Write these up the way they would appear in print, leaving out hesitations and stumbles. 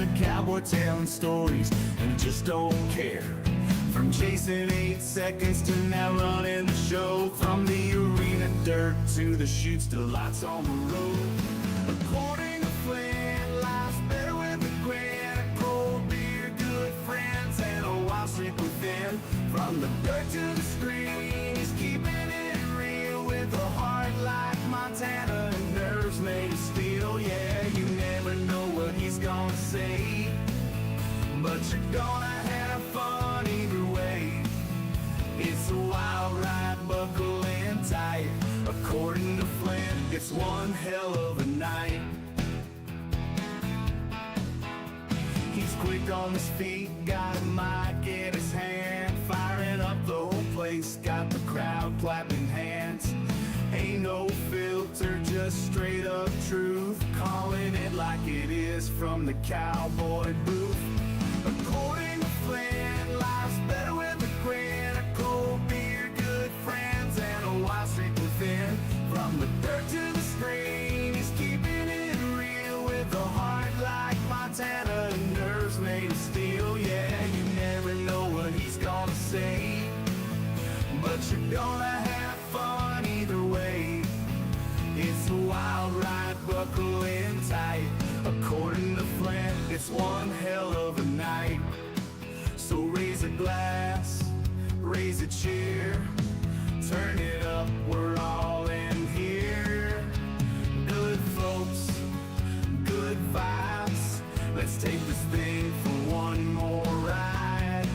a cowboy telling stories and just don't care. From chasing 8 seconds to now running the show. From the arena dirt to the chutes to lights on the road. According to Flint, life's better with a grin. A cold beer, good friends, and a wild streak within. From the dirt to the screen, he's keeping it real. With a heart like Montana and nerves made of steel. Yeah, you never know what he's gonna say, but you're gonna have fun either way. It's a wild ride, buckle in tight. According to Flint, it's one hell of a night. He's quick on his feet, got a mic in his hand, firing up the whole place, got the crowd clapping hands. Ain't no filter, just straight up truth, calling it like it is from the cowboy booth. According to Flint, life's better with a grin. A cold beer, good friends, and a wild streak within. From the dirt to the screen, he's keeping it real. With a heart like Montana and nerves made of steel. Yeah, you never know what he's gonna say, but you're gonna have fun either way. It's a wild ride, buckle in tight. According to Flint, it's one hell of a night. So raise a glass, raise a cheer, turn it up, we're all in here. Good folks, good vibes, let's take this thing for one more ride.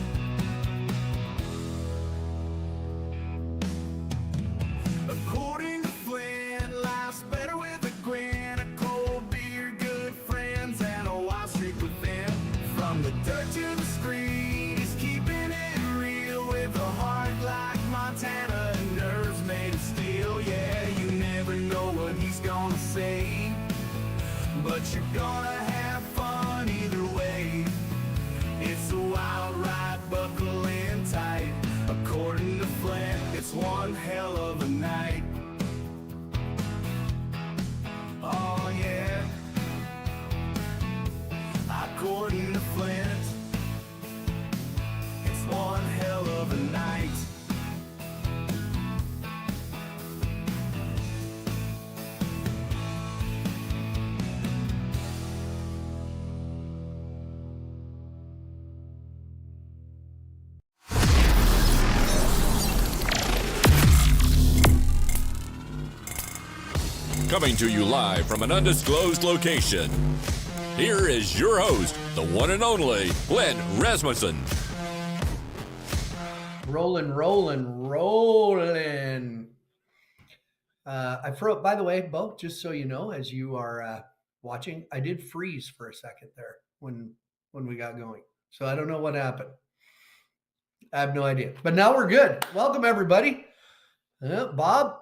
According to Flint, life's better with a grin. A cold beer, good friends, and a wild streak within. From the dirt to the screen, he's keeping it real. With a heart like Montana and nerves made of steel. Yeah, you never know what he's gonna say, but you're gonna have fun either way. It's a wild ride, buckle in tight. According to Flint, it's one hell of a night. Oh yeah. According to Flint, it's one hell of a night. Coming to you live from an undisclosed location, here is your host, the one and only Flint Rasmussen. Rolling. By the way, Bo, just so you know, as you are watching, I did freeze for a second there when we got going. So I don't know what happened. I have no idea. But now we're good. Welcome, everybody. Bob,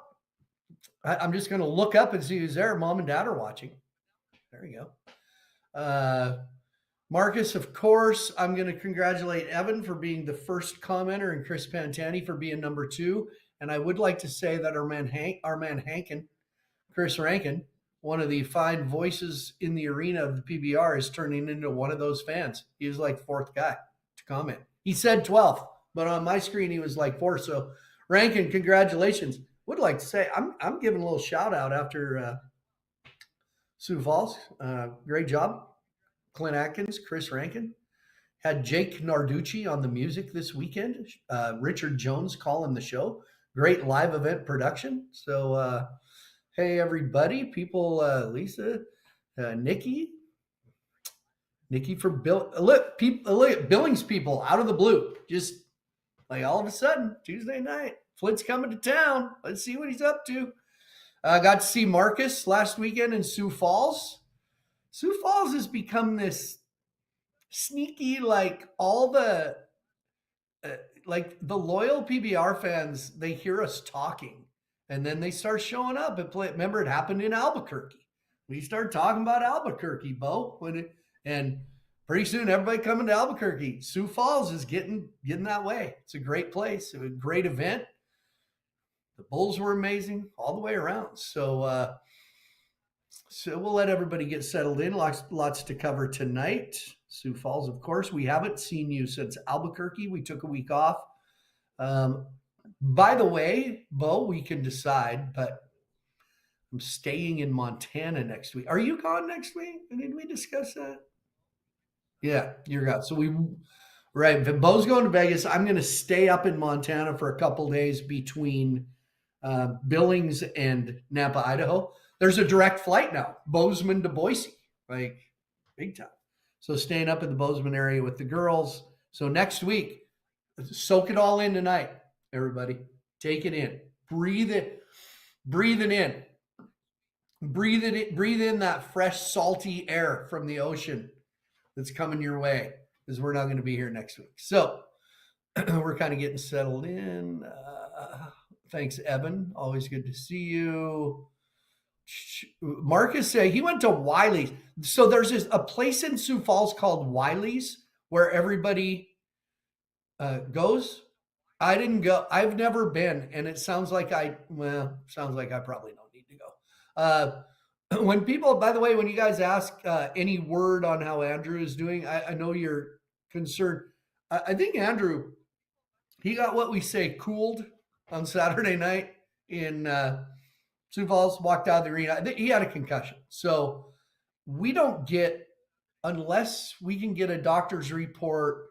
I'm just going to look up and see who's there. Mom and Dad are watching. There you go. Marcus, of course, I'm going to congratulate Evan for being the first commenter and Chris Pantani for being number 2. And I would like to say that our man Hankin, Chris Rankin, one of the fine voices in the arena of the PBR, is turning into one of those fans. He was like 4th guy to comment. He said 12th, but on my screen he was like 4th. So Rankin, congratulations. Would like to say I'm giving a little shout out after Sioux Falls. Great job. Clint Atkins, Chris Rankin. Had Jake Narducci on the music this weekend. Richard Jones calling the show. Great live event production. So, hey, everybody. People, Lisa, Nikki for Bill. Look at Billings people out of the blue. Just like all of a sudden, Tuesday night, Flint's coming to town. Let's see what he's up to. I got to see Marcus last weekend in Sioux Falls. Sioux Falls has become this sneaky, like all the loyal PBR fans, they hear us talking and then they start showing up and play. Remember, it happened in Albuquerque. We started talking about Albuquerque, Bo, and pretty soon everybody coming to Albuquerque. Sioux Falls is getting that way. It's a great place. It was a great event. The Bulls were amazing all the way around. So we'll let everybody get settled in. Lots to cover tonight. Sioux Falls, of course. We haven't seen you since Albuquerque. We took a week off. Um, by the way, Bo, we can decide, but I'm staying in Montana next week. Are you gone next week? Did we discuss that? Yeah, you're gone. So right. If Bo's going to Vegas, I'm going to stay up in Montana for a couple days between Billings and Nampa, Idaho. There's a direct flight now, Bozeman to Boise, like big time. So staying up in the Bozeman area with the girls. So next week, soak it all in tonight, everybody. Take it in. Breathe it. Breathe it in. Breathe it in. Breathe in that fresh, salty air from the ocean that's coming your way, because we're not going to be here next week. So we're kind of getting settled in. Thanks, Evan. Always good to see you. Marcus said he went to Wiley's. So there's a place in Sioux Falls called Wiley's where everybody goes. I didn't go. I've never been, and it sounds like I probably don't need to go. When people, by the way, when you guys ask any word on how Andrew is doing, I know you're concerned. I think Andrew, he got what we say cooled on Saturday night in Sioux Falls, walked out of the arena. I think he had a concussion. So we don't get, unless we can get a doctor's report,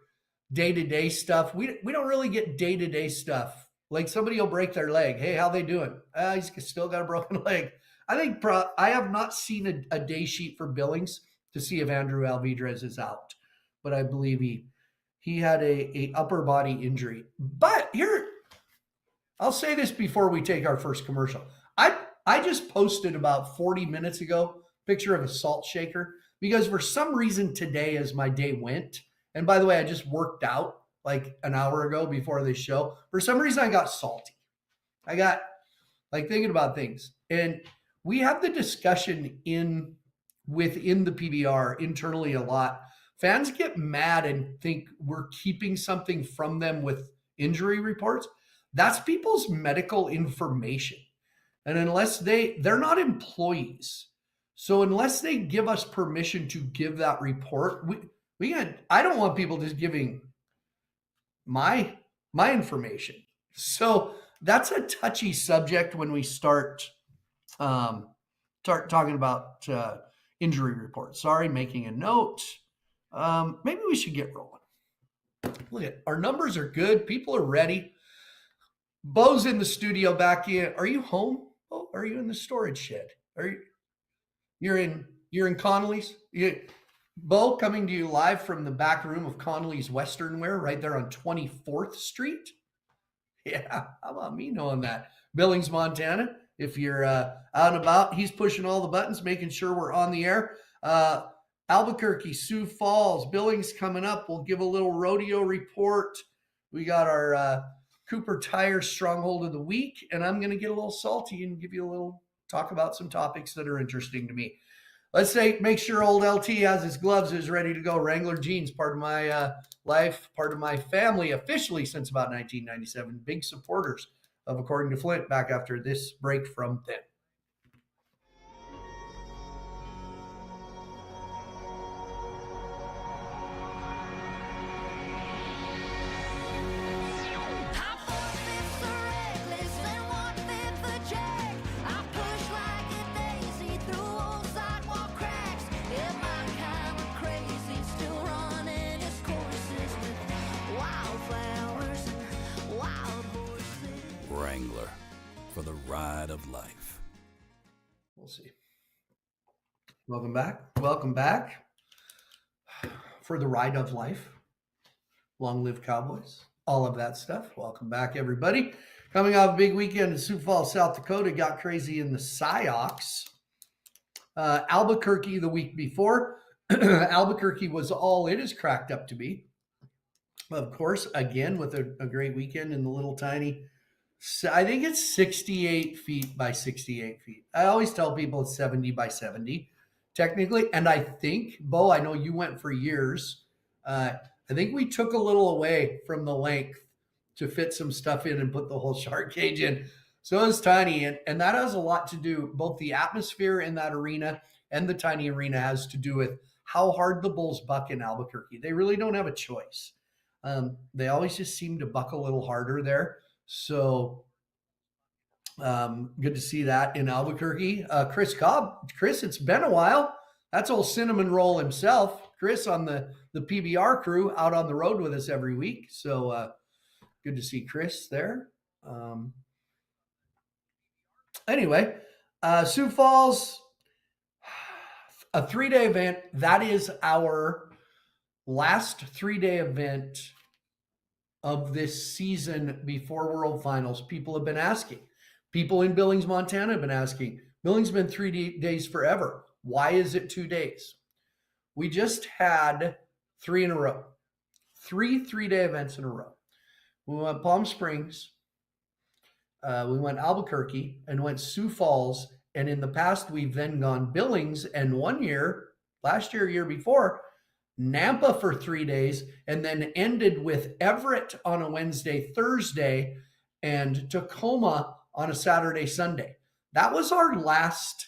day-to-day stuff. We don't really get day-to-day stuff. Like somebody will break their leg. Hey, how they doing? He's still got a broken leg. I have not seen a day sheet for Billings to see if Andrew Alvidrez is out, but I believe he had a upper body injury. But here, I'll say this before we take our first commercial. I just posted about 40 minutes ago a picture of a salt shaker because for some reason today as my day went, and by the way, I just worked out like an hour ago before this show. For some reason, I got salty. I got like thinking about things. And we have the discussion within the PBR internally a lot. Fans get mad and think we're keeping something from them with injury reports. That's people's medical information. And unless they're not employees. So unless they give us permission to give that report, I don't want people just giving my information. So that's a touchy subject when we start talking about injury reports. Sorry, making a note. Maybe we should get rolling. Look at our numbers are good. People are ready. Bo's in the studio back in. Are you home? Oh, are you in the storage shed? You're in Connolly's? Bo coming to you live from the back room of Connolly's Western Wear right there on 24th Street. Yeah, how about me knowing that? Billings, Montana. If you're out and about, he's pushing all the buttons, making sure we're on the air. Albuquerque, Sioux Falls, Billings coming up. We'll give a little rodeo report. We got our Cooper Tire Stronghold of the Week, and I'm going to get a little salty and give you a little talk about some topics that are interesting to me. Let's make sure old LT has his gloves, is ready to go. Wrangler jeans, part of my life, part of my family, officially since about 1997. Big supporters of According to Flint, back after this break from them. Wrangler for the ride of life. We'll see. Welcome back. Welcome back for the ride of life. Long live Cowboys. All of that stuff. Welcome back, everybody. Coming off a big weekend in Sioux Falls, South Dakota. Got crazy in the Sioux. Albuquerque the week before. Albuquerque was all it is cracked up to be. Of course, again, with a great weekend in the little tiny, I think it's 68 feet by 68 feet. I always tell people it's 70 by 70, technically. And I think, Bo, I know you went for years. I think we took a little away from the length to fit some stuff in and put the whole shark cage in. So it's tiny. And that has a lot to do, both the atmosphere in that arena and the tiny arena has to do with how hard the bulls buck in Albuquerque. They really don't have a choice. They always just seem to buck a little harder there. So good to see that in Albuquerque. Chris Cobb. Chris, it's been a while. That's old Cinnamon Roll himself. Chris on the PBR crew out on the road with us every week. So good to see Chris there. Anyway, Sioux Falls, a 3-day event. That is our last 3-day event of this season before World Finals. People have been asking. People in Billings, Montana have been asking. Billings been 3 days forever. Why is it 2 days? We just had 3 in a row. 3 3-day events in a row. We went Palm Springs, we went Albuquerque, and went Sioux Falls. And in the past, we've then gone Billings, and 1 year, last year, year before, Nampa for 3 days, and then ended with Everett on a Wednesday, Thursday, and Tacoma on a Saturday, Sunday. That was our last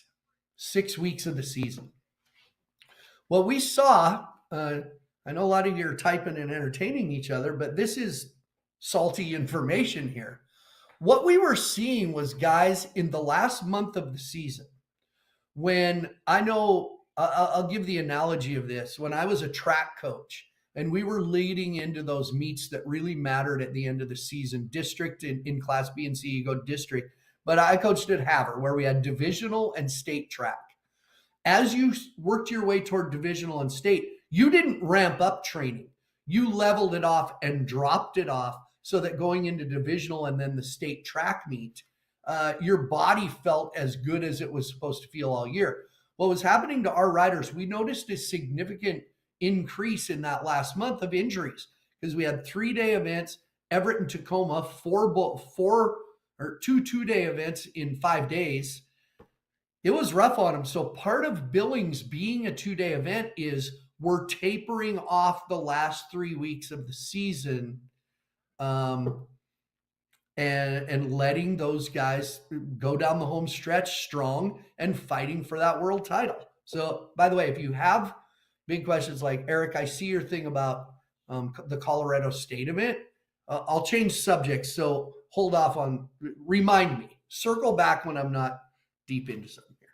6 weeks of the season. What we saw, I know a lot of you are typing and entertaining each other, but this is salty information here. What we were seeing was guys in the last month of the season, when I know, I'll give the analogy of this. When I was a track coach and we were leading into those meets that really mattered at the end of the season, district in Class B and C, you go district, but I coached at Havre where we had divisional and state track. As you worked your way toward divisional and state, you didn't ramp up training. You leveled it off and dropped it off so that going into divisional and then the state track meet, your body felt as good as it was supposed to feel all year. What was happening to our riders, we noticed a significant increase in that last month of injuries because we had 3-day events, Everett and Tacoma, 2 2-day events in 5 days. It was rough on them. So part of Billings being a 2-day event is we're tapering off the last 3 weeks of the season, and letting those guys go down the home stretch strong and fighting for that world title. So, by the way, if you have big questions like, Eric, I see your thing about the Colorado State event, I'll change subjects. So hold off on, remind me, circle back when I'm not deep into something here.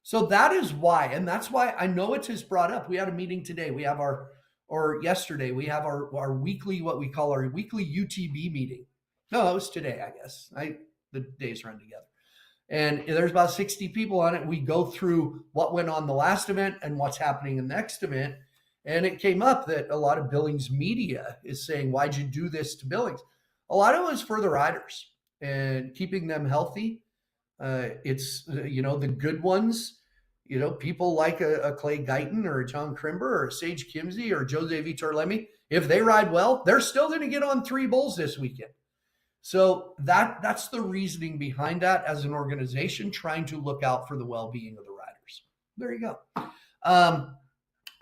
So that is why, and that's why I know it is brought up. We had a meeting today. We have yesterday, we have our weekly, what we call our weekly UTB meeting. No, it was today, I guess. The days run together. And there's about 60 people on it. We go through what went on the last event and what's happening in the next event. And it came up that a lot of Billings media is saying, why'd you do this to Billings? A lot of it was for the riders and keeping them healthy. It's, the good ones, people like a Clay Guyton or a John Crimber or a Sage Kimsey or Jose Vitor Lemmy. If they ride well, they're still going to get on 3 bulls this weekend. So that's the reasoning behind that as an organization, trying to look out for the well-being of the riders. There you go.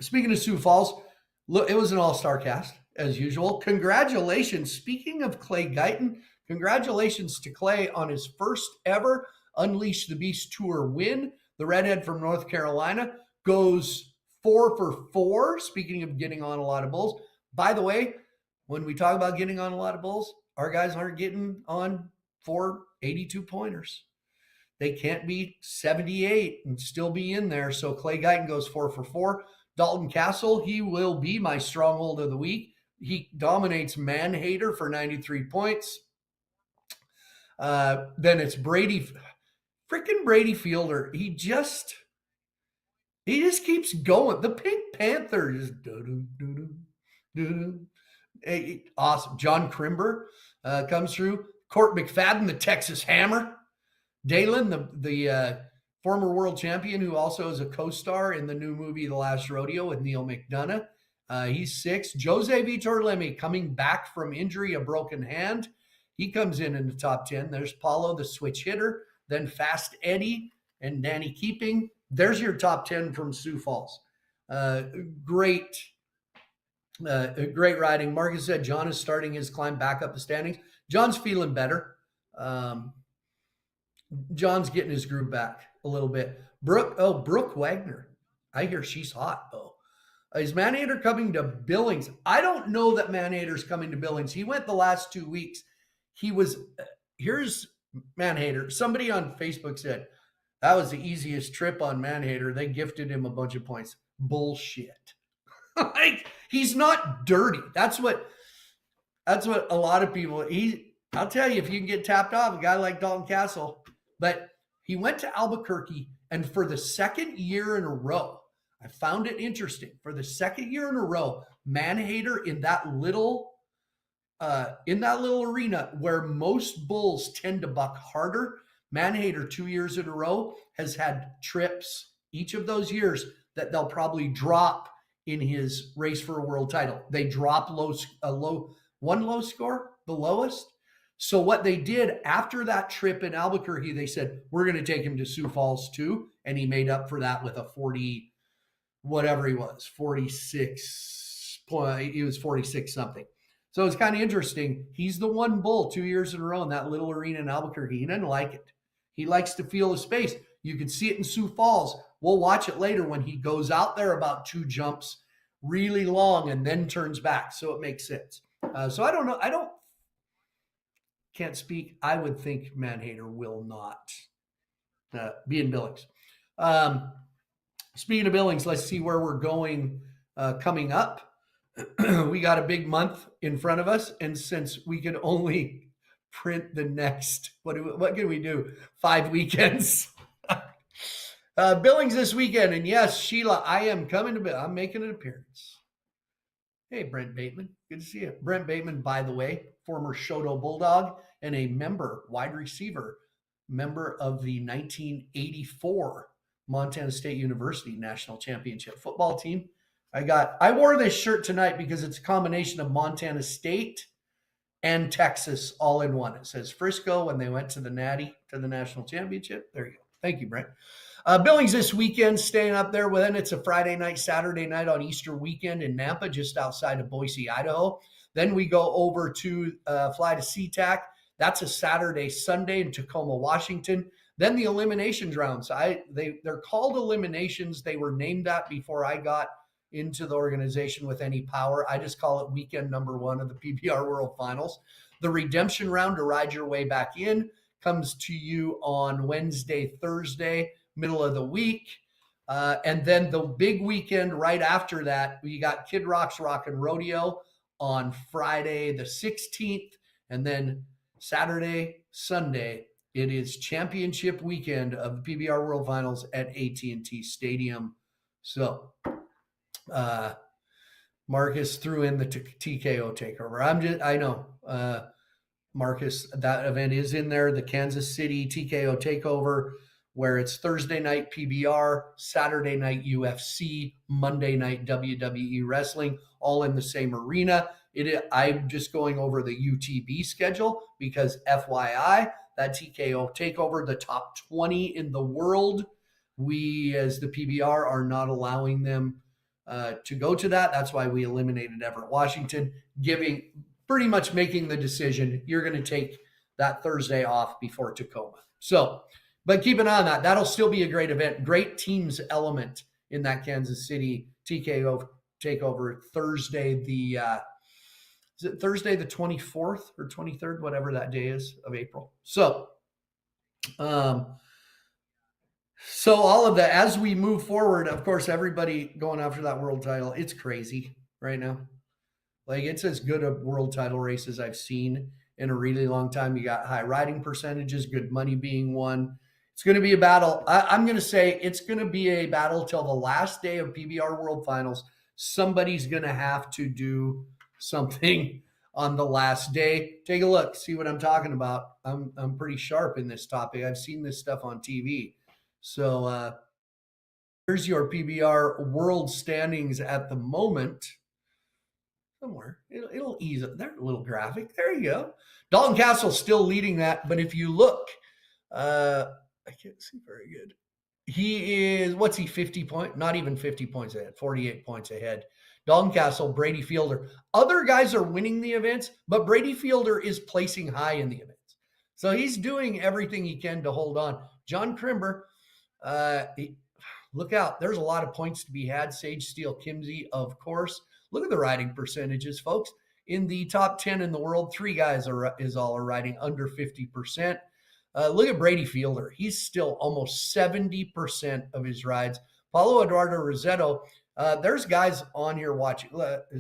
Speaking of Sioux Falls, look, it was an all-star cast as usual. Congratulations. Speaking of Clay Guyton, congratulations to Clay on his first ever Unleash the Beast Tour win. The redhead from North Carolina goes 4 for 4. Speaking of getting on a lot of bulls. By the way, when we talk about getting on a lot of bulls, our guys aren't getting on 4 82-pointers. They can't be 78 and still be in there. So Clay Guyton goes 4 for 4. Dalton Castle, he will be my stronghold of the week. He dominates Man-Hater for 93 points. Then it's freaking Brady Fielder. He just keeps going. The Pink Panther just awesome. John Crimber comes through. Court McFadden, the Texas Hammer. Dalen, the former world champion, who also is a co-star in the new movie The Last Rodeo with Neil McDonough. He's 6. Jose Vitor Lemmy coming back from injury, a broken hand. He comes in the top 10. There's Paulo, the switch hitter. Then Fast Eddie and Danny Keeping. There's your top 10 from Sioux Falls. Great riding. Marcus said John is starting his climb back up the standings. John's feeling better. John's getting his groove back a little bit. Brooke Wagner. I hear she's hot, though. Is Manhater coming to Billings? I don't know that Manhater's coming to Billings. He went the last 2 weeks. He was, here's Manhater. Somebody on Facebook said, that was the easiest trip on Manhater. They gifted him a bunch of points. Bullshit. Like, he's not dirty. That's what a lot of people, I'll tell you, if you can get tapped off, a guy like Dalton Castle, but he went to Albuquerque, and for the second year in a row, I found it interesting. For the second year in a row, Manhater in that little arena where most bulls tend to buck harder, Manhater 2 years in a row has had trips each of those years that they'll probably drop in his race for a world title. They drop one low score, the lowest. So what they did after that trip in Albuquerque, they said, we're going to take him to Sioux Falls too. And he made up for that with a 40, whatever he was, 46 point. He was 46 something. So it's kind of interesting. He's the one bull 2 years in a row in that little arena in Albuquerque. He doesn't like it. He likes to feel the space. You can see it in Sioux Falls. We'll watch it later when he goes out there about 2 jumps really long and then turns back. So it makes sense. So I don't know. Can't speak. I would think Manhater will not be in Billings. Speaking of Billings, let's see where we're going coming up. We got a big month in front of us. And since we can only print the next, what can we do? 5 weekends. Billings this weekend. And yes, Sheila, I am coming to Billings. I'm making an appearance. Hey, Brent Bateman. Good to see you. Brent Bateman, by the way, former Shoto Bulldog and a wide receiver, member of the 1984 Montana State University National Championship football team. I wore this shirt tonight because it's a combination of Montana State and Texas all in one. It says Frisco when they went to the Natty, to the national championship. There you go. Thank you, Brent. Billings this weekend, staying up there. Well, then it's a Friday night, Saturday night on Easter weekend in Nampa, just outside of Boise, Idaho. Then we go over to fly to SeaTac. That's a Saturday, Sunday in Tacoma, Washington. Then the eliminations rounds. They're called eliminations. They were named that before I got into the organization with any power. I just call it weekend number 1 of the PBR World Finals. The redemption round to ride your way back in comes to you on Wednesday, Thursday, middle of the week. And then the big weekend right after that, we got Kid Rock's Rockin' Rodeo on Friday the 16th. And then Saturday, Sunday, it is championship weekend of the PBR World Finals at AT&T Stadium. So Marcus threw in the TKO takeover. I know, Marcus, that event is in there, the Kansas City TKO takeover, where it's Thursday night PBR, Saturday night UFC, Monday night WWE wrestling, all in the same arena. I'm just going over the UTB schedule because FYI, that TKO takeover, the top 20 in the world, we as the PBR are not allowing them to go to that. That's why we eliminated Everett, Washington, pretty much making the decision, you're going to take that Thursday off before Tacoma. So, but keep an eye on that. That'll still be a great event. Great teams element in that Kansas City TKO takeover Thursday. Is it Thursday the 24th or 23rd, whatever that day is of April. So all of that, as we move forward, of course, everybody going after that world title, it's crazy right now. Like, it's as good a world title race as I've seen in a really long time. You got high riding percentages, good money being won. It's going to be a battle. I'm going to say it's going to be a battle till the last day of PBR World Finals. Somebody's going to have to do something on the last day. Take a look, see what I'm talking about. I'm pretty sharp in this topic. I've seen this stuff on TV. So here's your PBR world standings at the moment. Somewhere it'll ease up. There's a little graphic. There you go. Dalton Castle still leading that, but if you look, I can't see very good. He is, what's he, 50 points? Not even 50 points ahead, 48 points ahead. Dalton Castle, Brady Fielder. Other guys are winning the events, but Brady Fielder is placing high in the events. So he's doing everything he can to hold on. John Crimber, look out. There's a lot of points to be had. Sage Steele Kimsey, of course. Look at the riding percentages, folks. In the top 10 in the world, 3 guys are riding under 50%. Look at Brady Fielder. He's still almost 70% of his rides. Paulo Eduardo Rosetto, there's guys on here watching.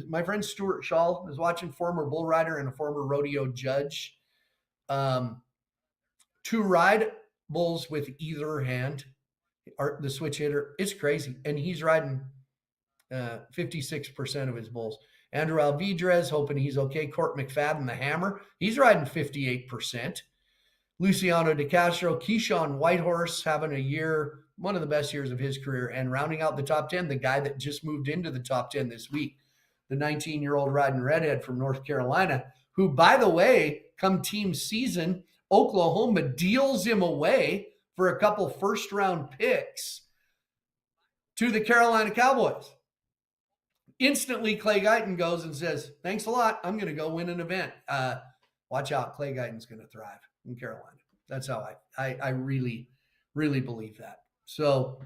My friend Stuart Shaw is watching, former bull rider and a former rodeo judge. To ride bulls with either hand, or the switch hitter, it's crazy. And he's riding 56% of his bulls. Andrew Alvidrez, hoping he's okay. Court McFadden, the hammer, he's riding 58%. Luciano De Castro, Keyshawn Whitehorse, having a year, one of the best years of his career. And rounding out the top 10, the guy that just moved into the top 10 this week, the 19-year-old riding redhead from North Carolina, who, by the way, come team season, Oklahoma deals him away for a couple first-round picks to the Carolina Cowboys. Instantly, Clay Guyton goes and says, thanks a lot. I'm going to go win an event. Watch out. Clay Guyton's going to thrive in Carolina. That's how I really, really believe that. So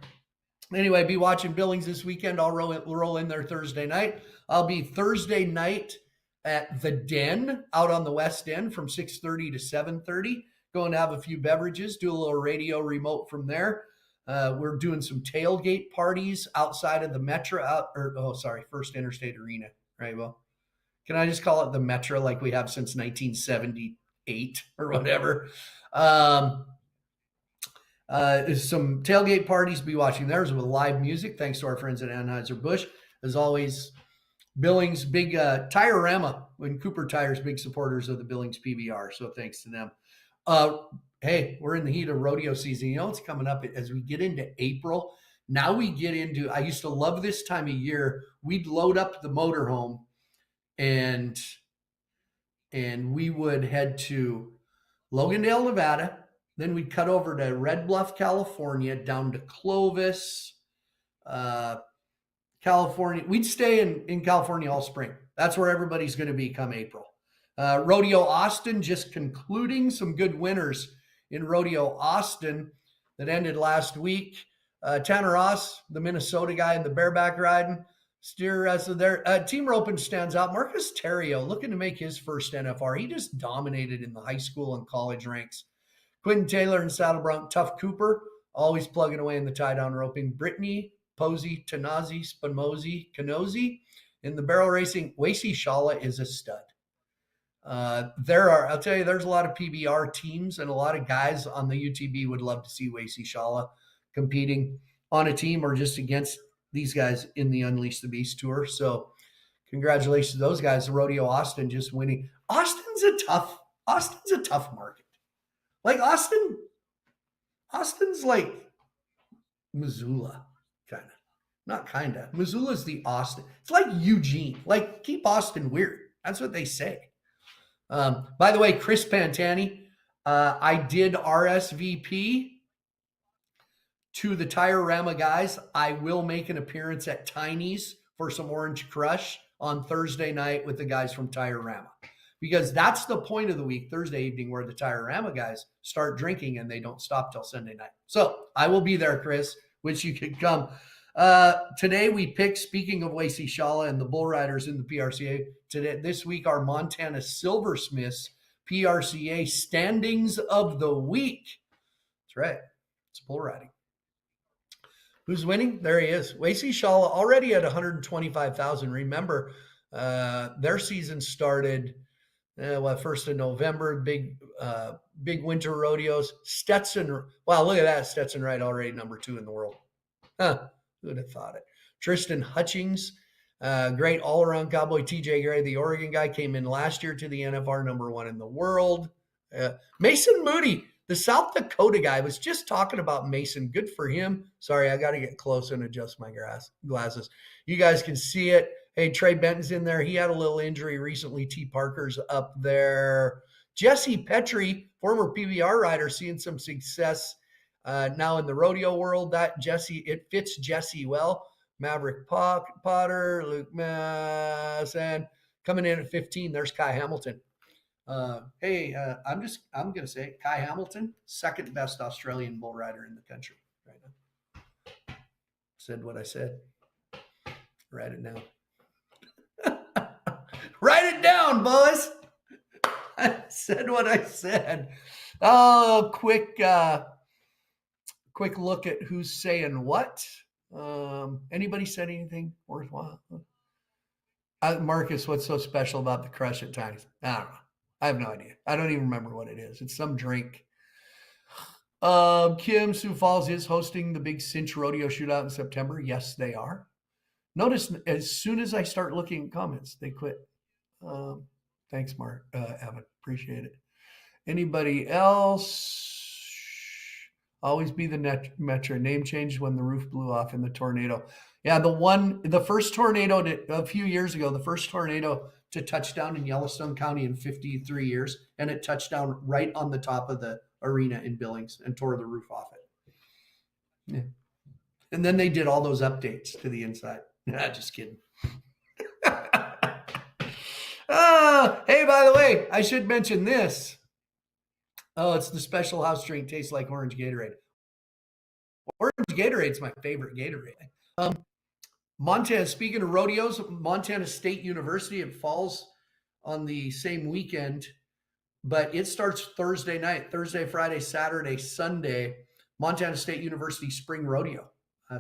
anyway, be watching Billings this weekend. I'll roll in there Thursday night. I'll be Thursday night at the Den out on the West End from 6:30 to 7:30. Going to have a few beverages, do a little radio remote from there. We're doing some tailgate parties outside of the Metro, First Interstate Arena, right? Well, can I just call it the Metro like we have since 1978 or whatever? Some tailgate parties to be watching there with live music, thanks to our friends at Anheuser-Busch. As always, Billings, big Tire-Rama, when Cooper Tires, big supporters of the Billings PBR, so thanks to them. Hey, we're in the heat of rodeo season. You know what's coming up as we get into April? Now we get into, I used to love this time of year. We'd load up the motorhome and we would head to Logandale, Nevada. Then we'd cut over to Red Bluff, California, down to Clovis, California. We'd stay in California all spring. That's where everybody's going to be come April. Rodeo Austin, just concluding some good winners in Rodeo Austin that ended last week. Tanner Ross, the Minnesota guy in the bareback riding. Steer, so their team roping stands out. Marcus Terrio looking to make his first NFR. He just dominated in the high school and college ranks. Quentin Taylor and Saddle Bronc, Tough Cooper, always plugging away in the tie-down roping. Brittany, Posey, Tanazi, Spinozi, Canozi. In the barrel racing, Wacy Shala is a stud. I'll tell you, there's a lot of PBR teams and a lot of guys on the UTB would love to see Wacy Shala competing on a team or just against these guys in the Unleash the Beast tour. So congratulations to those guys. Rodeo Austin just winning. Austin's a tough market. Like Austin's like Missoula, Missoula's the Austin. It's like Eugene. Like, keep Austin weird. That's what they say. By the way, Chris Pantani, I did RSVP to the Tire-Rama guys. I will make an appearance at Tiny's for some Orange Crush on Thursday night with the guys from Tire-Rama, because that's the point of the week, Thursday evening, where the Tire-Rama guys start drinking and they don't stop till Sunday night. So I will be there, Chris, which you could come. Today we picked, speaking of Wacy Shala and the bull riders in the PRCA, this week our Montana Silversmiths PRCA standings of the week. That's right. It's bull riding. Who's winning? There he is. Wacy Shala already at 125,000. Remember, their season started first of November. Big winter rodeos. Stetson. Wow, look at that. Stetson Wright already number 2 in the world. Huh. Who would have thought it? Tristan Hutchings, great all-around cowboy. TJ Gray, the Oregon guy, came in last year to the NFR, number 1 in the world. Mason Moody, the South Dakota guy, was just talking about Mason. Good for him. Sorry, I got to get close and adjust my glasses. You guys can see it. Hey, Trey Benton's in there. He had a little injury recently. T. Parker's up there. Jesse Petrie, former PBR rider, seeing some success now in the rodeo world. It fits Jesse well. Maverick Potter, Luke Masson coming in at 15. There's Kai Hamilton. I'm going to say Kai Hamilton, second best Australian bull rider in the country right now. said what I said. Write it down. Write it down, boys. I said what I said. Oh, quick look at who's saying what. Anybody said anything worthwhile? Marcus, what's so special about the crush at times? I don't know. I have no idea. I don't even remember what it is. It's some drink. Kim, Sioux Falls is hosting the big Cinch Rodeo shootout in September. Yes, they are. Notice as soon as I start looking at comments, they quit. Thanks, Mark, Evan. Appreciate it. Anybody else? Always be the Metro. Name changed when the roof blew off in the tornado. Yeah, the first tornado a few years ago, the first tornado to touch down in Yellowstone County in 53 years, and it touched down right on the top of the arena in Billings and tore the roof off it. Yeah. And then they did all those updates to the inside. Nah, just kidding. Hey, by the way, I should mention this. Oh, it's the special house drink. Tastes like orange Gatorade. Orange Gatorade's my favorite Gatorade. Montana, speaking of rodeos, Montana State University, it falls on the same weekend, but it starts Thursday night, Thursday, Friday, Saturday, Sunday. Montana State University Spring Rodeo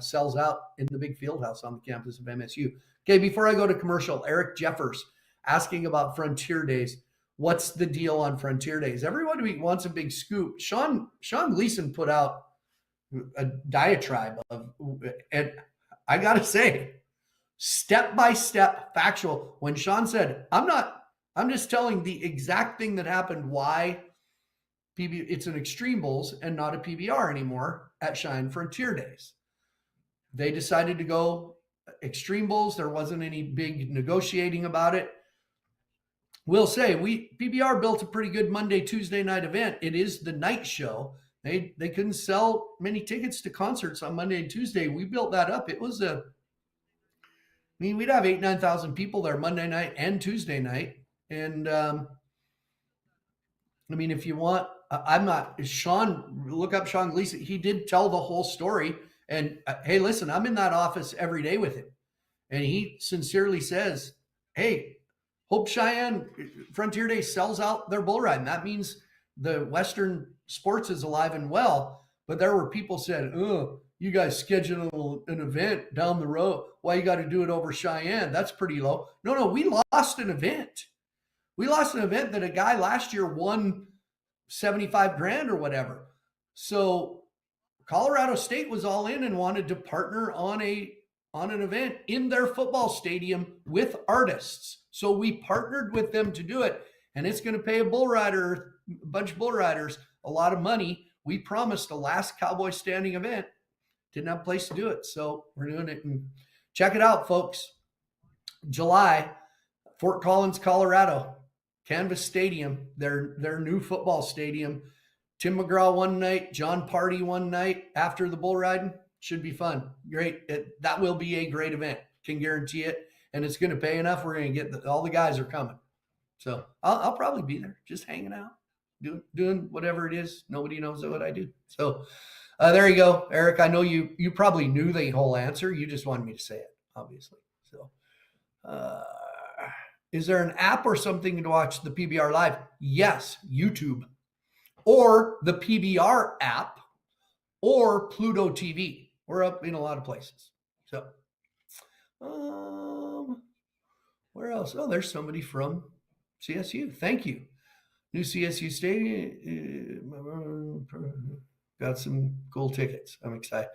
sells out in the big field house on the campus of MSU. Okay, before I go to commercial, Eric Jeffers asking about Frontier Days. What's the deal on Frontier Days? Everybody wants a big scoop. Sean Gleason put out a diatribe of, and I got to say, step-by-step factual. When Sean said, I'm just telling the exact thing that happened, why it's an Extreme Bowls and not a PBR anymore at Shine Frontier Days. They decided to go Extreme Bowls. There wasn't any big negotiating about it. We'll say PBR built a pretty good Monday, Tuesday night event. It is the night show. They couldn't sell many tickets to concerts on Monday and Tuesday. We built that up. It was we'd have 8,000-9,000 people there Monday night and Tuesday night. And if you want, look up Sean Gleason. He did tell the whole story. And hey, listen, I'm in that office every day with him. And he sincerely says, hey, Hope Cheyenne Frontier Day sells out their bull ride. And that means the Western sports is alive and well. But there were people said, oh, you guys schedule an event down the road. Why you got to do it over Cheyenne? That's pretty low. No, we lost an event. We lost an event that a guy last year won $75,000 or whatever. So Colorado State was all in and wanted to partner on an event in their football stadium with artists. So we partnered with them to do it. And it's going to pay a bunch of bull riders, a lot of money. We promised a last Cowboy Standing event. Didn't have a place to do it. So we're doing it. And check it out, folks. July, Fort Collins, Colorado, Canvas Stadium, their new football stadium. Tim McGraw one night, John Party one night after the bull riding. Should be fun. Great. That will be a great event. Can guarantee it. And it's going to pay enough. We're going to get all the guys are coming. So I'll probably be there just hanging out, doing whatever it is. Nobody knows what I do. So there you go, Eric. I know you probably knew the whole answer. You just wanted me to say it, obviously. So is there an app or something to watch the PBR live? Yes, YouTube or the PBR app or Pluto TV. We're up in a lot of places. So where else? Oh, there's somebody from CSU. Thank you. New CSU Stadium. Got some cool tickets. I'm excited.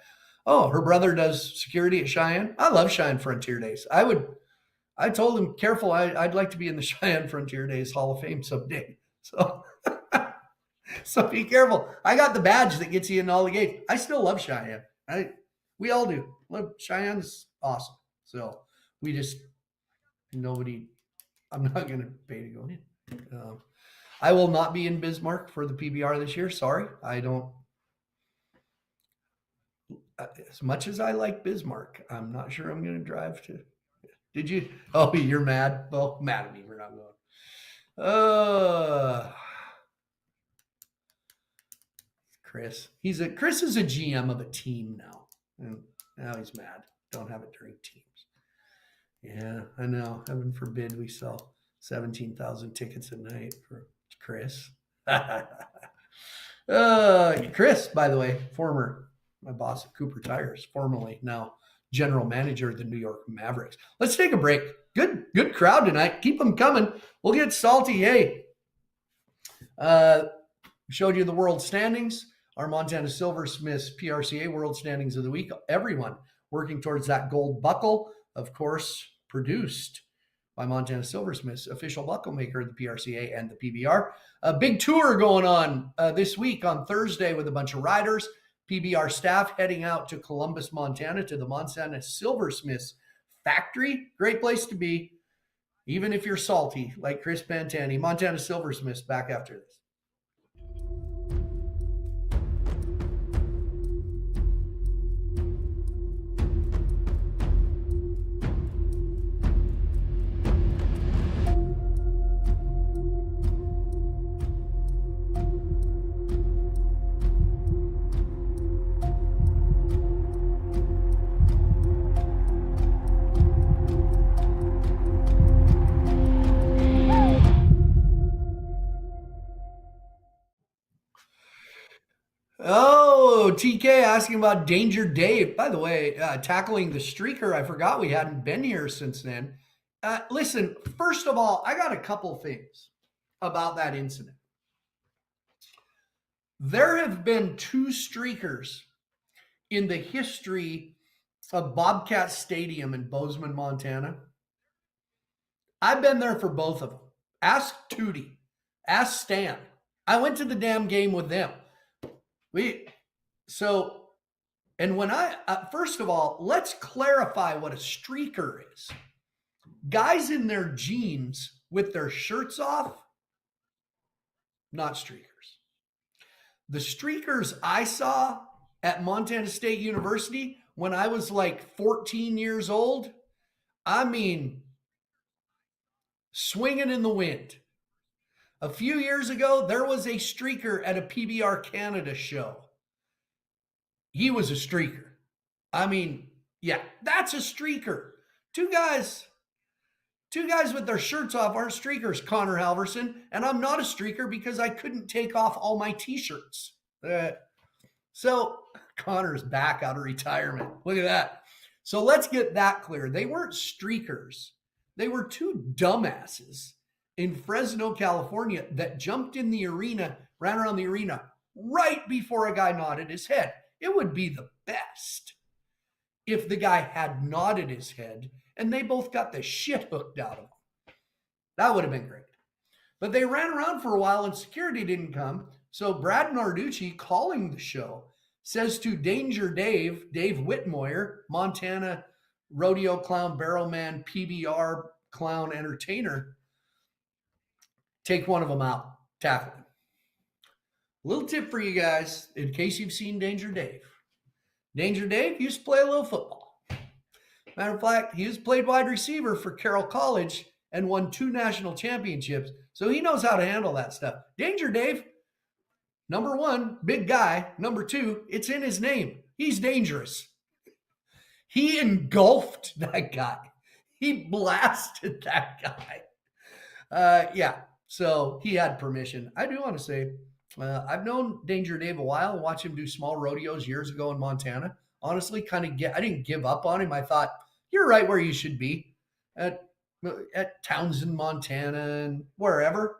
Oh, her brother does security at Cheyenne. I love Cheyenne Frontier Days. I told him, careful, I'd like to be in the Cheyenne Frontier Days Hall of Fame someday. So, so be careful. I got the badge that gets you in all the gates. I still love Cheyenne. We all do. Cheyenne's awesome. So I'm not going to pay to go in. I will not be in Bismarck for the PBR this year. Sorry. As much as I like Bismarck, I'm not sure I'm going to drive to. Did you? Oh, you're mad? Well, mad at me. We're not going. Chris. Chris is a GM of a team now. And Now he's mad. Don't have it during teams. Yeah, I know. Heaven forbid we sell 17,000 tickets a night for Chris. Chris, by the way, my boss at Cooper Tires, formerly now general manager of the New York Mavericks. Let's take a break. Good crowd tonight. Keep them coming. We'll get salty. Hey, showed you the world standings. Our Montana Silversmiths PRCA World Standings of the Week. Everyone working towards that gold buckle, of course, produced by Montana Silversmiths, official buckle maker of the PRCA and the PBR. A big tour going on this week on Thursday with a bunch of riders. PBR staff heading out to Columbus, Montana, to the Montana Silversmiths factory. Great place to be, even if you're salty like Chris Pantani. Montana Silversmiths back after this. Oh, TK asking about Danger Dave. By the way, tackling the streaker. I forgot we hadn't been here since then. Listen, first of all, I got a couple things about that incident. There have been 2 streakers in the history of Bobcat Stadium in Bozeman, Montana. I've been there for both of them. Ask Tootie. Ask Stan. I went to the damn game with them. First of all, let's clarify what a streaker is. Guys in their jeans with their shirts off, not streakers. The streakers I saw at Montana State University when I was like 14 years old, I mean, swinging in the wind. A few years ago, there was a streaker at a PBR Canada show. He was a streaker. I mean, yeah, that's a streaker. Two guys with their shirts off aren't streakers, Connor Halverson. And I'm not a streaker because I couldn't take off all my t-shirts. So Connor's back out of retirement. Look at that. So let's get that clear. They weren't streakers. They were 2 dumbasses in Fresno, California that jumped in the arena, ran around the arena right before a guy nodded his head. It would be the best if the guy had nodded his head and they both got the shit hooked out of him. That would have been great. But they ran around for a while and security didn't come. So Brad Narducci, calling the show, says to Danger Dave Whitmoyer, Montana rodeo clown, barrelman, PBR clown entertainer, take one of them out, tackle him. Little tip for you guys, in case you've seen Danger Dave. Danger Dave used to play a little football. Matter of fact, he played wide receiver for Carroll College and won 2 national championships. So he knows how to handle that stuff. Danger Dave, number 1, big guy. Number 2, it's in his name. He's dangerous. He engulfed that guy. He blasted that guy. So he had permission. I do want to say, I've known Danger Dave a while and watched him do small rodeos years ago in Montana. Honestly, I didn't give up on him. I thought, you're right where you should be at Townsend, Montana, and wherever.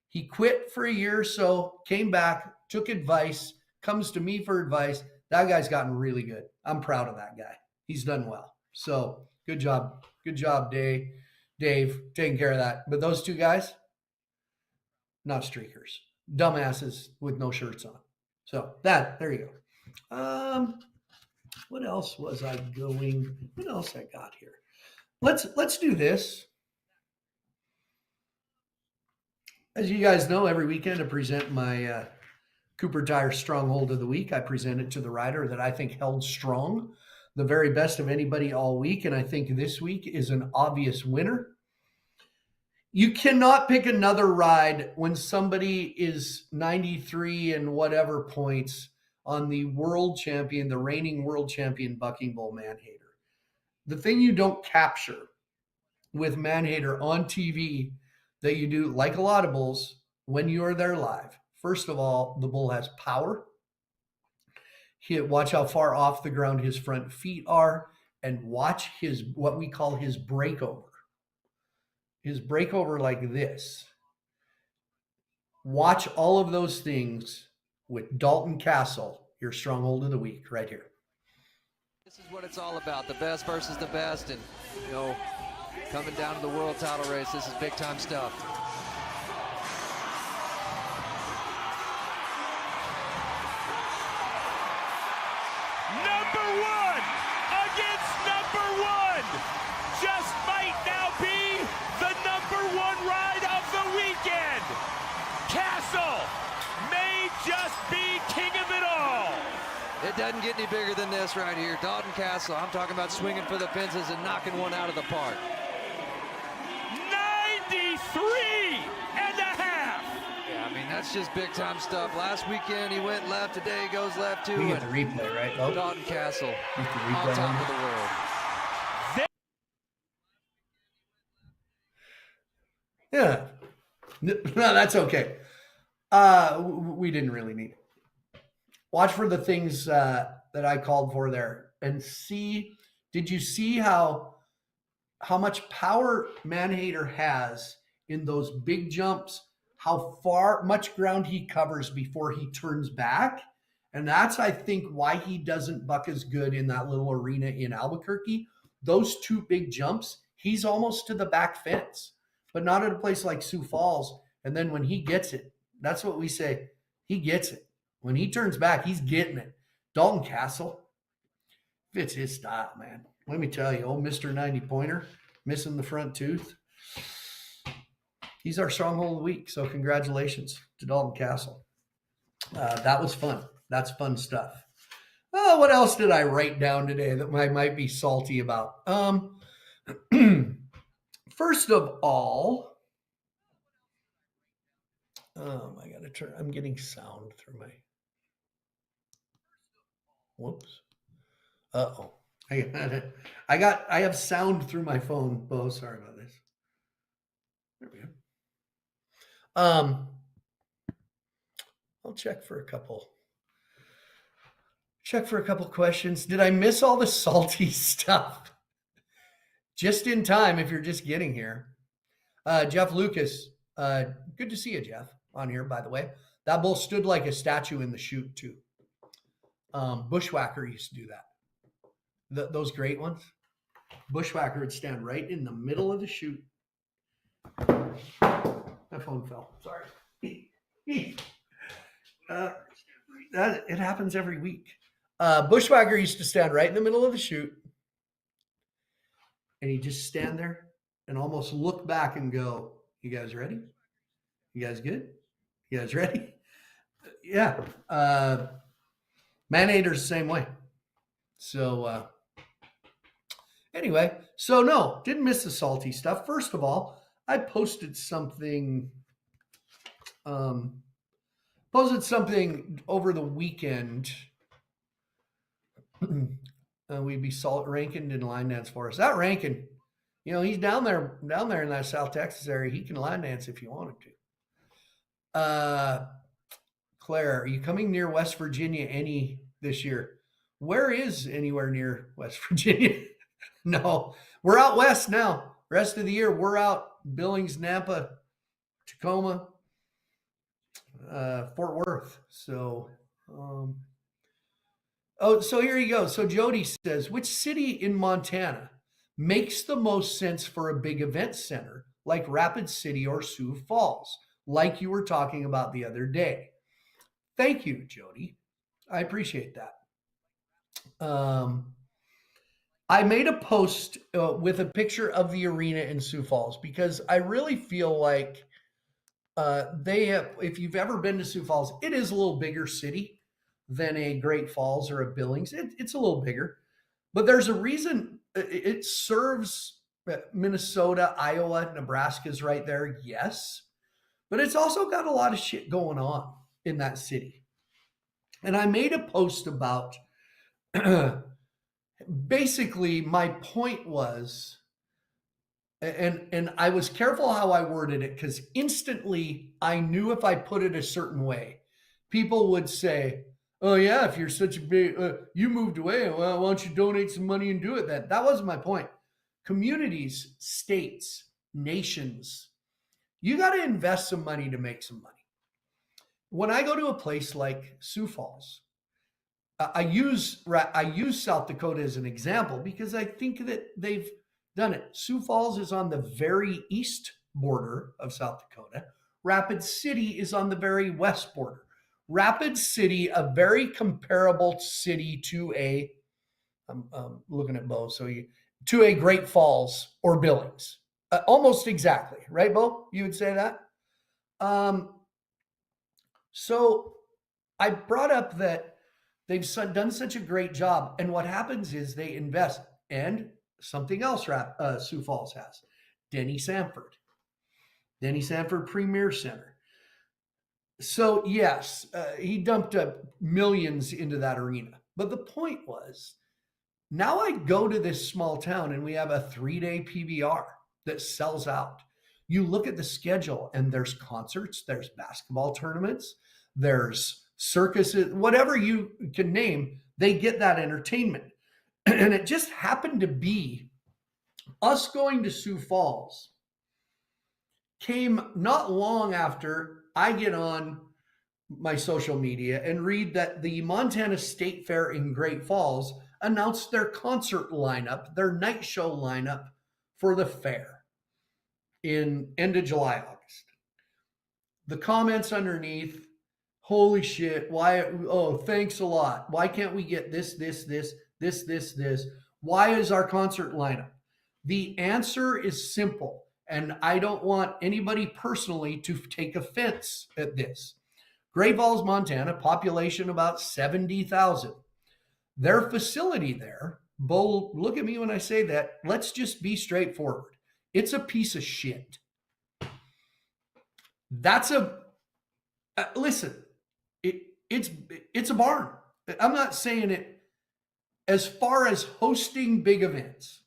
He quit for a year or so, came back, took advice, comes to me for advice. That guy's gotten really good. I'm proud of that guy. He's done well. So good job. Good job, Dave, taking care of that. But those 2 guys, not streakers. Dumbasses with no shirts on. So there you go. What else was I going? What else I got here? Let's do this. As you guys know, every weekend I present my Cooper Tire Stronghold of the Week. I present it to the rider that I think held strong, the very best of anybody all week. And I think this week is an obvious winner. You cannot pick another ride when somebody is 93 and whatever points on the world champion, the reigning world champion bucking bull Manhater. The thing you don't capture with Manhater on TV that you do, like a lot of bulls, when you are there live, first of all, the bull has power. Watch how far off the ground his front feet are, and watch his, what we call his breakover. His breakover like this. Watch all of those things with Dalton Castle, your Stronghold of the Week, right here. This is what it's all about, the best versus the best, and, you know, coming down to the world title race, this is big time stuff. Number one against number one. Just might now be the number one ride of the weekend. Castle may just be king of it all. It doesn't get any bigger than this right here. Dalton Castle, I'm talking about swinging for the fences and knocking one out of the park. 93 and a half. Yeah, I mean, that's just big time stuff. Last weekend he went left, today he goes left too. We get the replay, right, Bo? Dalton Castle Get the on replay top on of the world. Yeah. No, that's okay. We didn't really need it. Watch for the things that I called for there and see, did you see how much power Manhater has in those big jumps, how much ground he covers before he turns back? And that's, I think, why he doesn't buck as good in that little arena in Albuquerque. Those two big jumps, he's almost to the back fence, but not at a place like Sioux Falls. And then when he gets it, that's what we say, he gets it. When he turns back, he's getting it. Dalton Castle, fits his style, man. Let me tell you, old Mr. 90 pointer, missing the front tooth. He's our Stronghold of the Week, so congratulations to Dalton Castle. That was fun. That's fun stuff. Oh, what else did I write down today that I might be salty about? First of all, I gotta turn. I'm getting sound through my. Whoops. Uh-oh. I have sound through my phone. Oh, sorry about this. There we go. I'll check for a couple questions. Did I miss all the salty stuff? Just in time if you're just getting here. Jeff Lucas, good to see you, Jeff, on here, by the way. That bull stood like a statue in the chute, too. Bushwhacker used to do that. Those great ones. Bushwhacker would stand right in the middle of the chute. My phone fell. Sorry. It happens every week. Bushwhacker used to stand right in the middle of the chute, and he'd just stand there and almost look back and go, "You guys ready? You guys good? You guys ready?" Yeah. Manhater's the same way. So anyway, so no, didn't miss the salty stuff. First of all, I posted something over the weekend. We'd be Rankin in line dance for us. That Rankin, he's down there in that South Texas area. He can line dance if you wanted to. Claire, are you coming near West Virginia any this year? Where is anywhere near West Virginia? No, we're out west now. Rest of the year, we're out Billings, Nampa, Tacoma, Fort Worth. So, so here you go. So Jody says, which city in Montana makes the most sense for a big event center like Rapid City or Sioux Falls, like you were talking about the other day? Thank you, Jody. I appreciate that. I made a post with a picture of the arena in Sioux Falls because I really feel like if you've ever been to Sioux Falls, it is a little bigger city than a Great Falls or a Billings. It's a little bigger, but there's a reason it serves Minnesota, Iowa, Nebraska's right there. Yes, but it's also got a lot of shit going on in that city. And I made a post about basically my point was, and I was careful how I worded it because instantly I knew if I put it a certain way, people would say, "Oh yeah, if you're such a big, you moved away. Well, why don't you donate some money and do it then?" That wasn't my point. Communities, states, nations, you got to invest some money to make some money. When I go to a place like Sioux Falls, I use South Dakota as an example because I think that they've done it. Sioux Falls is on the very east border of South Dakota. Rapid City is on the very west border. Rapid City, a very comparable city to I'm looking at Bo, to a Great Falls or Billings, almost exactly, right, Bo? You would say that. So I brought up that they've done such a great job, and what happens is they invest. And something else Sioux Falls has, Denny Sanford Premier Center. So yes, he dumped millions into that arena. But the point was, now I go to this small town and we have a 3-day PBR that sells out. You look at the schedule and there's concerts, there's basketball tournaments, there's circuses, whatever you can name, they get that entertainment. And it just happened to be us going to Sioux Falls came not long after I get on my social media and read that the Montana State Fair in Great Falls announced their concert lineup, their night show lineup for the fair in end of July, August. The comments underneath, holy shit, why, oh, thanks a lot. Why can't we get this? Why is our concert lineup? The answer is simple, and I don't want anybody personally to take offense at this. Great Falls, Montana, population about 70,000. Their facility there, Bo, look at me when I say that, let's just be straightforward. It's a piece of shit. That's listen, it's a barn. I'm not saying it as far as hosting big events.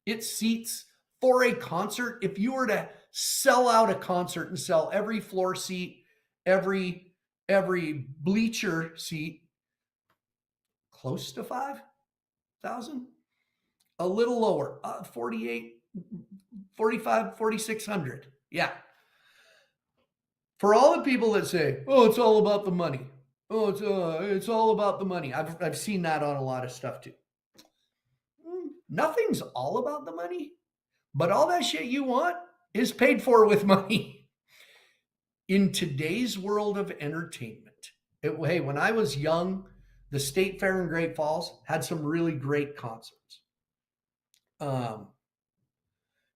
It seats for a concert. If you were to sell out a concert and sell every floor seat, every bleacher seat, close to 5,000, a little lower, 4,600. Yeah. For all the people that say, "Oh, it's all about the money. Oh, it's all about the money." I've seen that on a lot of stuff too. Nothing's all about the money, but all that shit you want is paid for with money. In today's world of entertainment, hey, when I was young, the State Fair in Great Falls had some really great concerts.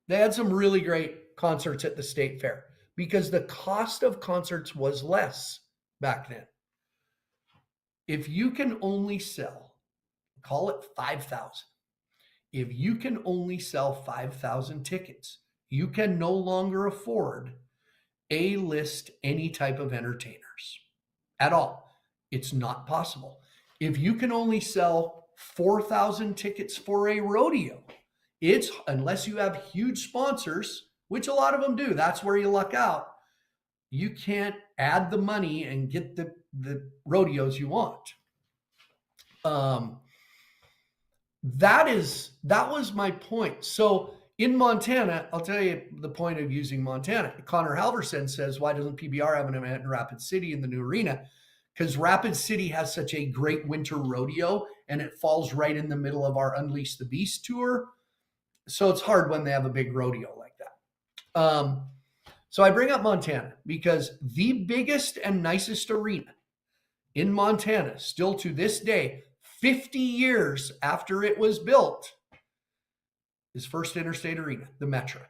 They had some really great concerts at the State Fair because the cost of concerts was less back then. If you can only sell, call it 5,000. If you can only sell 5,000 tickets, you can no longer afford A-list any type of entertainers at all. It's not possible. If you can only sell 4,000 tickets for a rodeo, it's, unless you have huge sponsors, which a lot of them do, that's where you luck out, you can't add the money and get the rodeos you want. That was my point. So in Montana, I'll tell you the point of using Montana. Connor Halverson says, why doesn't PBR have an event in Rapid City in the new arena? Because Rapid City has such a great winter rodeo, and it falls right in the middle of our Unleash the Beast tour. So it's hard when they have a big rodeo like that. So I bring up Montana because the biggest and nicest arena in Montana, still to this day, 50 years after it was built, is First Interstate Arena, the Metro.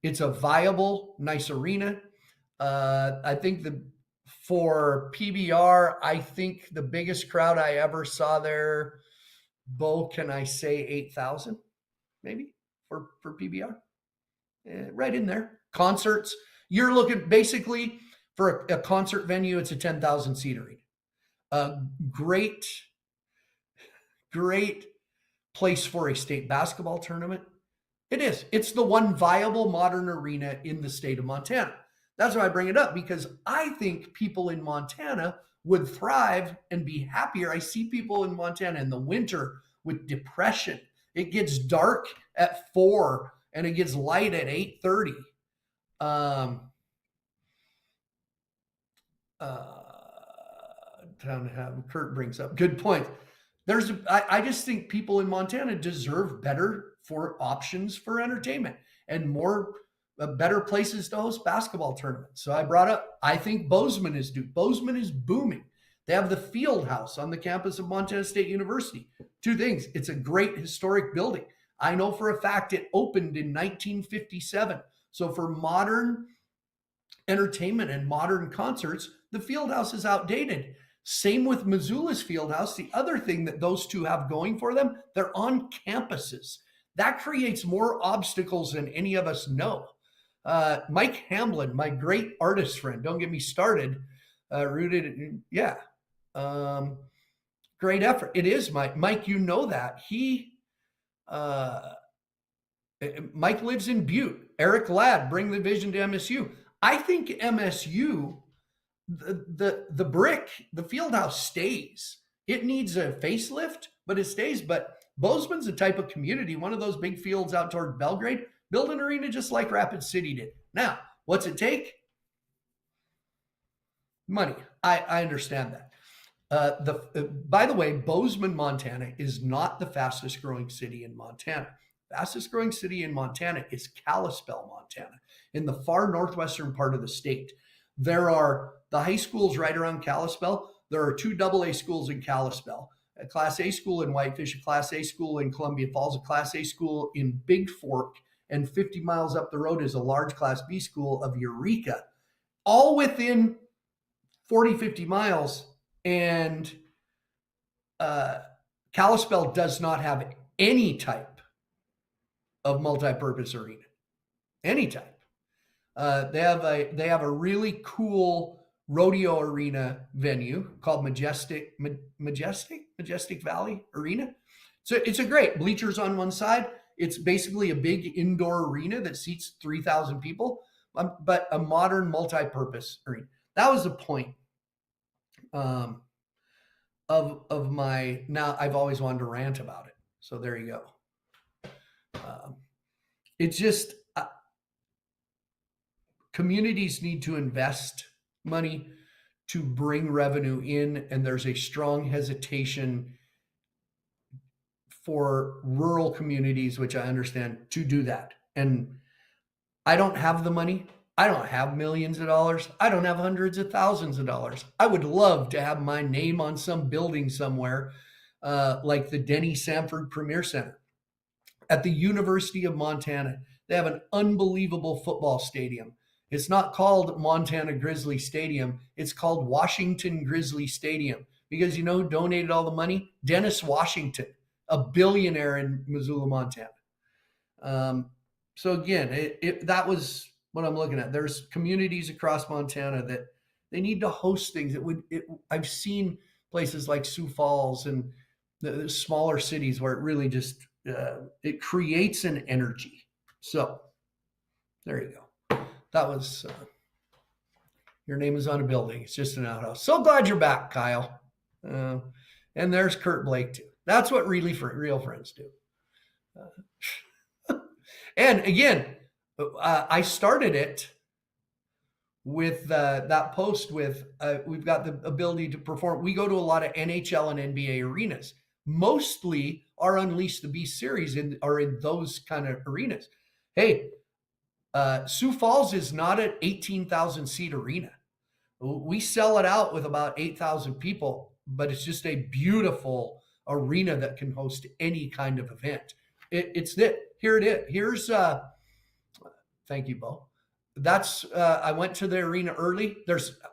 It's a viable, nice arena. I think for PBR, I think the biggest crowd I ever saw there, Bo, can I say 8,000 maybe for PBR? Right in there. Concerts, you're looking basically for a concert venue, it's a 10,000 seat arena. a great place for a state basketball tournament. It is. It's the one viable modern arena in the state of Montana. That's why I bring it up, because I think people in Montana would thrive and be happier. I see people in Montana in the winter with depression. It gets dark at 4 and it gets light at 8:30. Town to have Kurt brings up good point. I just think people in Montana deserve better for options for entertainment and more better places to host basketball tournaments. So I brought up, I think Bozeman is due. Bozeman is booming. They have the field house on the campus of Montana State University. Two things. It's a great historic building. I know for a fact it opened in 1957. So for modern entertainment and modern concerts, the field house is outdated. Same with Missoula's field house. The other thing that those two have going for them, they're on campuses. That creates more obstacles than any of us know. Mike Hamblin, my great artist friend, don't get me started, great effort. It is, Mike. Mike, you know that. Mike lives in Butte. Eric Ladd, bring the vision to MSU. I think MSU, the brick, the field house stays. It needs a facelift, but it stays. But Bozeman's a type of community, one of those big fields out toward Belgrade, build an arena just like Rapid City did. Now, what's it take? Money. I understand that. By the way, Bozeman, Montana is not the fastest growing city in Montana. Fastest growing city in Montana is Kalispell, Montana, in the far northwestern part of the state. There are the high schools right around Kalispell. There are 2 AA schools in Kalispell, a Class A school in Whitefish, a Class A school in Columbia Falls, a Class A school in Big Fork, and 50 miles up the road is a large Class B school of Eureka, all within 40, 50 miles. And Kalispell does not have any type of multi-purpose arena, any type. They have a really cool rodeo arena venue called Majestic Valley Arena. So it's a great bleachers on one side. It's basically a big indoor arena that seats 3,000 people, but a modern multi-purpose arena. That was the point of my. Now I've always wanted to rant about it. So there you go. It's just communities need to invest money to bring revenue in, and there's a strong hesitation for rural communities, which I understand, to do that. And I don't have the money. I don't have millions of dollars. I don't have hundreds of thousands of dollars. I would love to have my name on some building somewhere, like the Denny Sanford Premier Center. At the University of Montana, they have an unbelievable football stadium. It's not called Montana Grizzly Stadium. It's called Washington Grizzly Stadium, because you know who donated all the money? Dennis Washington, a billionaire in Missoula, Montana. So again, that was what I'm looking at. There's communities across Montana that they need to host things. I've seen places like Sioux Falls and the smaller cities where it really just it creates an energy. So there you go. That was your name is on a building. It's just an outhouse. So glad you're back, Kyle. And there's Kurt Blake too. That's what really real friends do. And again, I started it with that post with we've got the ability to perform. We go to a lot of NHL and NBA arenas. Mostly our Unleash the Beast series are in those kind of arenas. Hey, Sioux Falls is not an 18,000 seat arena. We sell it out with about 8,000 people, but it's just a beautiful arena that can host any kind of event. It's that. Here it is. Here's thank you, Bo. That's I went to the arena early.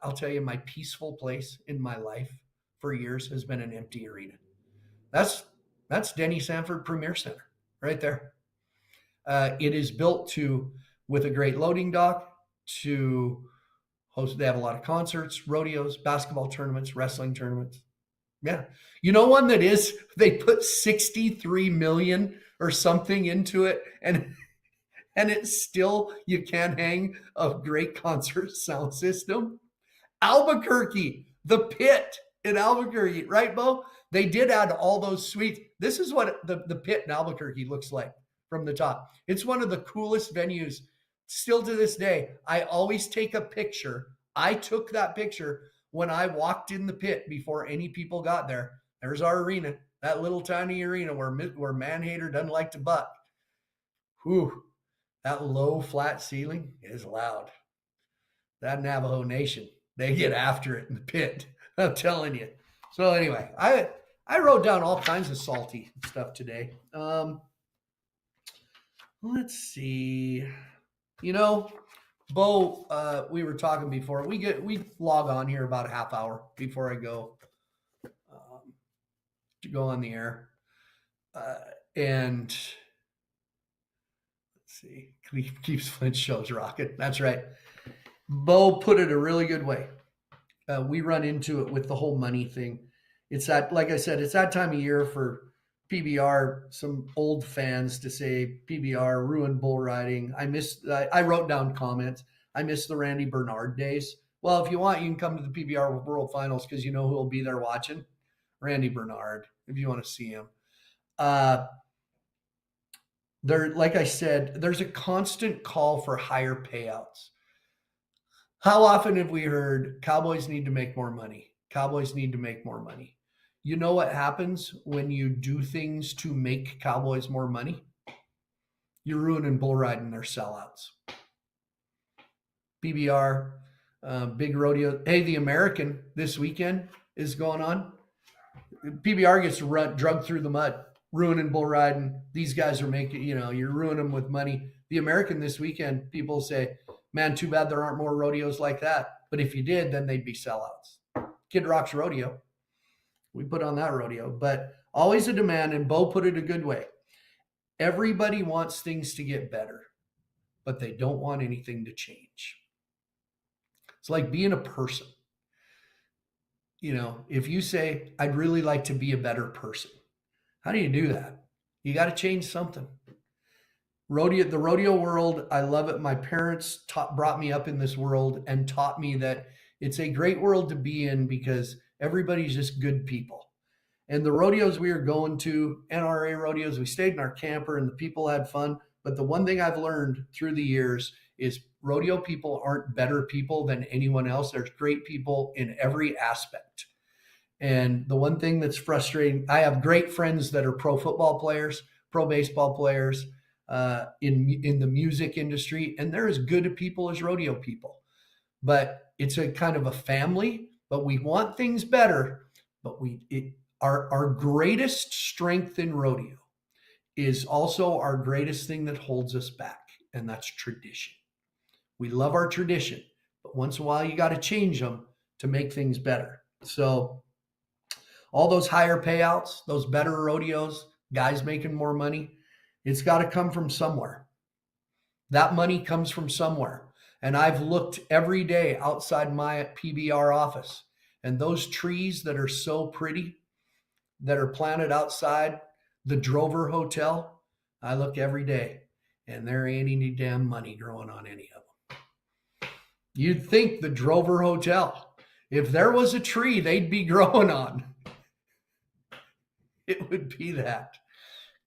I'll tell you, my peaceful place in my life for years has been an empty arena. That's Denny Sanford Premier Center right there. It is built with a great loading dock to host. They have a lot of concerts, rodeos, basketball tournaments, wrestling tournaments. Yeah. You know one that is, they put 63 million or something into it, and it's still, you can't hang a great concert sound system. Albuquerque, the Pit in Albuquerque, right, Bo? They did add all those suites. This is what the Pit in Albuquerque looks like from the top. It's one of the coolest venues still to this day. I always take a picture. I took that picture when I walked in the Pit before any people got there. There's our arena, that little tiny arena where Man-Hater doesn't like to buck. Whew, that low flat ceiling is loud. That Navajo Nation, they get after it in the Pit. I'm telling you. So anyway, I wrote down all kinds of salty stuff today. Let's see. You know, Bo, we were talking before. We log on here about a half hour before I go to go on the air, and let's see. Keeps Flint shows rocking. That's right. Bo put it a really good way. We run into it with the whole money thing. It's that, like I said, it's that time of year for PBR, some old fans to say PBR ruined bull riding. I wrote down comments. I miss the Randy Bernard days. Well, if you want, you can come to the PBR World Finals because you know who will be there watching? Randy Bernard, if you want to see him. Like I said, there's a constant call for higher payouts. How often have we heard Cowboys need to make more money? Cowboys need to make more money. You know what happens when you do things to make Cowboys more money? You're ruining bull riding their sellouts. PBR, big rodeo. Hey, the American this weekend is going on. PBR gets drugged through the mud, ruining bull riding. These guys are making, you're ruining them with money. The American this weekend, people say, man, too bad there aren't more rodeos like that. But if you did, then they'd be sellouts. Kid Rock's rodeo. We put on that rodeo, but always a demand, and Bo put it a good way. Everybody wants things to get better, but they don't want anything to change. It's like being a person. If you say, I'd really like to be a better person, how do you do that? You got to change something. The rodeo world, I love it. My parents brought me up in this world and taught me that it's a great world to be in because everybody's just good people. And the rodeos we were going to, NRA rodeos, we stayed in our camper and the people had fun. But the one thing I've learned through the years is rodeo people aren't better people than anyone else. There's great people in every aspect. And the one thing that's frustrating, I have great friends that are pro football players, pro baseball players, in the music industry, and they're as good a people as rodeo people. But it's a kind of a family, but we want things better. But our greatest strength in rodeo is also our greatest thing that holds us back, and that's tradition. We love our tradition, but once in a while you got to change them to make things better. So all those higher payouts, those better rodeos, guys making more money, it's got to come from somewhere. That money comes from somewhere. And I've looked every day outside my PBR office, and those trees that are so pretty that are planted outside the Drover Hotel, I look every day, and there ain't any damn money growing on any of them. You'd think the Drover Hotel, if there was a tree they'd be growing on, it would be that.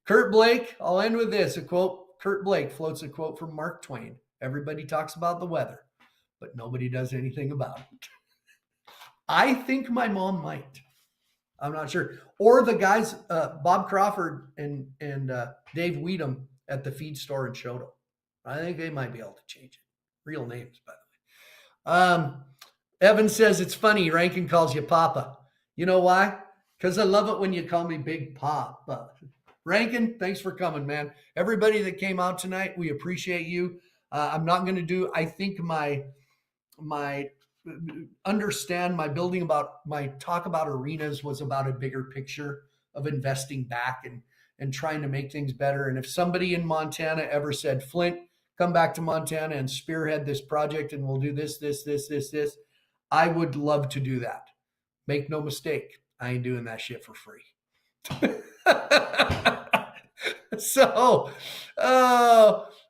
Kurt Blake, I'll end with this, a quote. Kurt Blake floats a quote from Mark Twain. Everybody talks about the weather, but nobody does anything about it. I think my mom might. I'm not sure. Or the guys, Bob Crawford and Dave Weedham at the feed store in Shoto. I think they might be able to change it. Real names, by the way. Evan says, it's funny, Rankin calls you Papa. You know why? Because I love it when you call me Big Papa. Rankin, thanks for coming, man. Everybody that came out tonight, we appreciate you. I'm not going to do, I think my talk about arenas was about a bigger picture of investing back and trying to make things better. And if somebody in Montana ever said, Flint, come back to Montana and spearhead this project and we'll do this, I would love to do that. Make no mistake. I ain't doing that shit for free. So,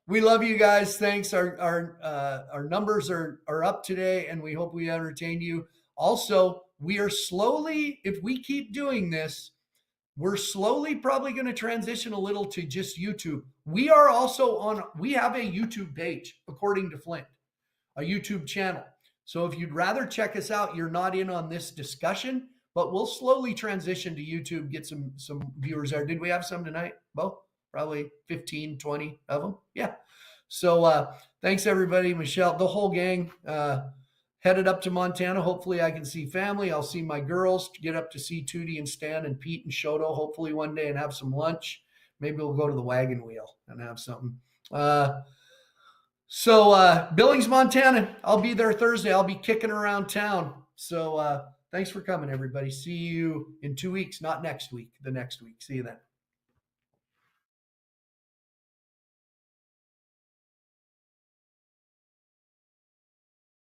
we love you guys. Thanks. Our numbers are up today, and we hope we entertained you. Also, we are slowly, if we keep doing this, we're slowly probably going to transition a little to just YouTube. We are also we have a YouTube page, according to Flint, a YouTube channel. So if you'd rather check us out, you're not in on this discussion, but we'll slowly transition to YouTube, get some viewers there. Did we have some tonight, Bo? Probably 15, 20 of them. Yeah. So thanks, everybody. Michelle, the whole gang headed up to Montana. Hopefully I can see family. I'll see my girls, get up to see Tootie and Stan and Pete and Shoto hopefully one day and have some lunch. Maybe we'll go to the Wagon Wheel and have something. So Billings, Montana, I'll be there Thursday. I'll be kicking around town. So thanks for coming, everybody. See you in 2 weeks, not next week, the next week. See you then.